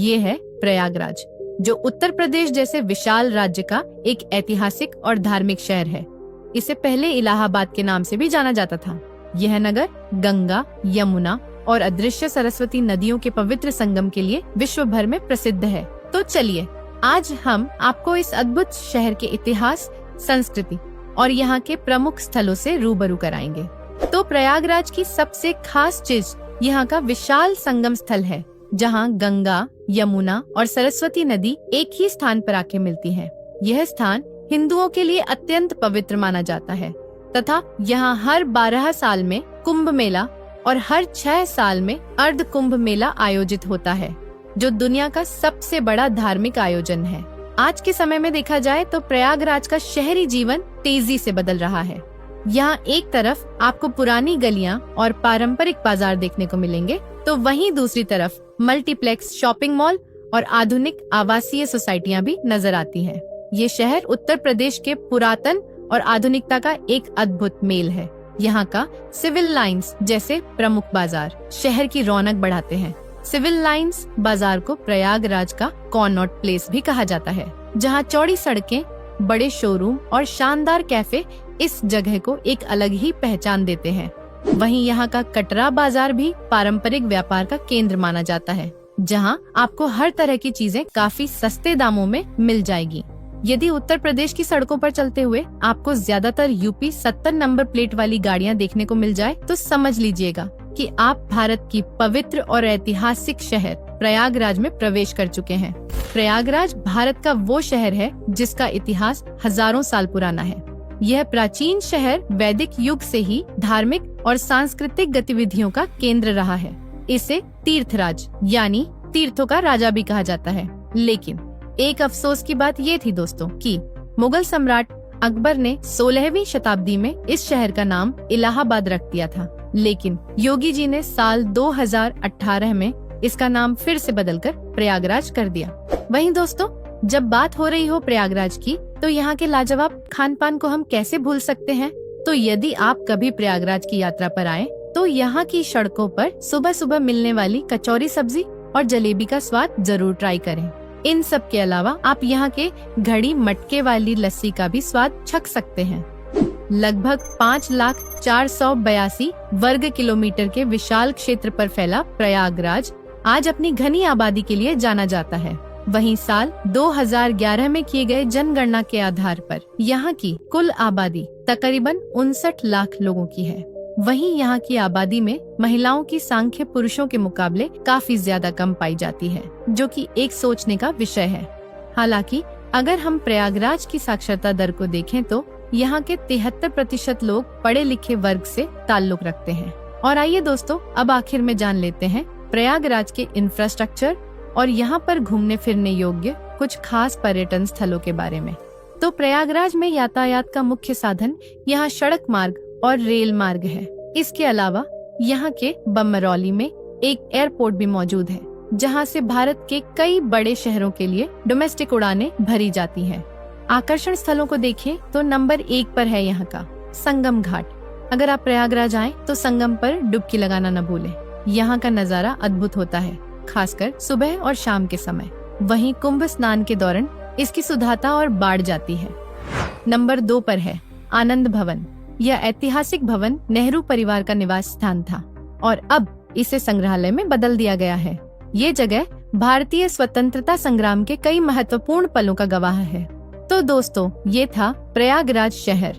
ये है प्रयागराज, जो उत्तर प्रदेश जैसे विशाल राज्य का एक ऐतिहासिक और धार्मिक शहर है। इसे पहले इलाहाबाद के नाम से भी जाना जाता था। यह नगर गंगा, यमुना और अदृश्य सरस्वती नदियों के पवित्र संगम के लिए विश्व भर में प्रसिद्ध है। तो चलिए, आज हम आपको इस अद्भुत शहर के इतिहास, संस्कृति और यहाँ के प्रमुख स्थलों से रूबरू कराएंगे। तो प्रयागराज की सबसे खास चीज यहाँ का विशाल संगम स्थल है, जहाँ गंगा, यमुना और सरस्वती नदी एक ही स्थान पर आके मिलती हैं। यह स्थान हिंदुओं के लिए अत्यंत पवित्र माना जाता है तथा यहाँ हर 12 साल में कुंभ मेला और हर 6 साल में अर्ध कुंभ मेला आयोजित होता है, जो दुनिया का सबसे बड़ा धार्मिक आयोजन है। आज के समय में देखा जाए तो प्रयागराज का शहरी जीवन तेजी से बदल रहा है। यहाँ एक तरफ आपको पुरानी गलियाँ और पारंपरिक बाजार देखने को मिलेंगे, तो वहीं दूसरी तरफ मल्टीप्लेक्स, शॉपिंग मॉल और आधुनिक आवासीय सोसाइटियाँ भी नजर आती हैं। ये शहर उत्तर प्रदेश के पुरातन और आधुनिकता का एक अद्भुत मेल है। यहाँ का सिविल लाइंस जैसे प्रमुख बाजार शहर की रौनक बढ़ाते हैं। सिविल लाइंस बाजार को प्रयागराज का कॉनॉट प्लेस भी कहा जाता है, जहाँ चौड़ी सड़कें, बड़े शोरूम और शानदार कैफे इस जगह को एक अलग ही पहचान देते हैं। वहीं यहाँ का कटरा बाजार भी पारंपरिक व्यापार का केंद्र माना जाता है, जहाँ आपको हर तरह की चीजें काफी सस्ते दामों में मिल जाएगी। यदि उत्तर प्रदेश की सड़कों पर चलते हुए आपको ज्यादातर यूपी 70 नंबर प्लेट वाली गाड़ियाँ देखने को मिल जाए, तो समझ लीजिएगा कि आप भारत की पवित्र और ऐतिहासिक शहर प्रयागराज में प्रवेश कर चुके हैं। प्रयागराज भारत का वो शहर है जिसका इतिहास हजारों साल पुराना है। यह प्राचीन शहर वैदिक युग से ही धार्मिक और सांस्कृतिक गतिविधियों का केंद्र रहा है। इसे तीर्थराज यानी तीर्थों का राजा भी कहा जाता है। लेकिन एक अफसोस की बात ये थी दोस्तों कि मुगल सम्राट अकबर ने 16वीं शताब्दी में इस शहर का नाम इलाहाबाद रख दिया था, लेकिन योगी जी ने साल 2018 में इसका नाम फिर से बदलकर प्रयागराज कर दिया। वहीं दोस्तों, जब बात हो रही हो प्रयागराज की, तो यहाँ के लाजवाब खान पान को हम कैसे भूल सकते हैं। तो यदि आप कभी प्रयागराज की यात्रा पर आए, तो यहाँ की सड़कों पर सुबह सुबह मिलने वाली कचौरी सब्जी और जलेबी का स्वाद जरूर ट्राई करें। इन सब के अलावा आप यहाँ के घड़ी मटके वाली लस्सी का भी स्वाद चख सकते हैं। लगभग 5,04,82 वर्ग किलोमीटर के विशाल क्षेत्र पर फैला प्रयागराज आज अपनी घनी आबादी के लिए जाना जाता है। वहीं साल 2011 में किए गए जनगणना के आधार पर यहाँ की कुल आबादी तकरीबन 59 लाख लोगों की है। वहीं यहाँ की आबादी में महिलाओं की संख्या पुरुषों के मुकाबले काफी ज्यादा कम पाई जाती है, जो कि एक सोचने का विषय है। हालांकि अगर हम प्रयागराज की साक्षरता दर को देखें, तो यहाँ के 73% लोग पढ़े लिखे वर्ग से ताल्लुक रखते हैं। और आइए दोस्तों, अब आखिर में जान लेते हैं प्रयागराज के इंफ्रास्ट्रक्चर और यहाँ पर घूमने फिरने योग्य कुछ खास पर्यटन स्थलों के बारे में। तो प्रयागराज में यातायात का मुख्य साधन यहाँ सड़क मार्ग और रेल मार्ग है। इसके अलावा यहाँ के बमरौली में एक एयरपोर्ट भी मौजूद है, जहाँ से भारत के कई बड़े शहरों के लिए डोमेस्टिक उड़ानें भरी जाती हैं। आकर्षण स्थलों को देखें तो नंबर 1 पर है यहाँ का संगम घाट। अगर आप प्रयागराज आएं तो संगम पर डुबकी लगाना न भूलें। यहाँ का नजारा अद्भुत होता है, खासकर सुबह और शाम के समय। वहीं कुंभ स्नान के दौरान इसकी सुधाता और बाढ़ जाती है। नंबर 2 पर है आनंद भवन। यह ऐतिहासिक भवन नेहरू परिवार का निवास स्थान था और अब इसे संग्रहालय में बदल दिया गया है। ये जगह भारतीय स्वतंत्रता संग्राम के कई महत्वपूर्ण पलों का गवाह है। तो दोस्तों, ये था प्रयागराज शहर।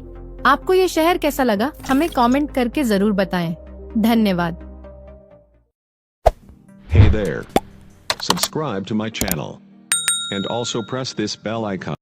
आपको ये शहर कैसा लगा, हमें कमेंट करके जरूर बताएं। धन्यवाद। Hey there. Subscribe to my channel and also press this bell icon.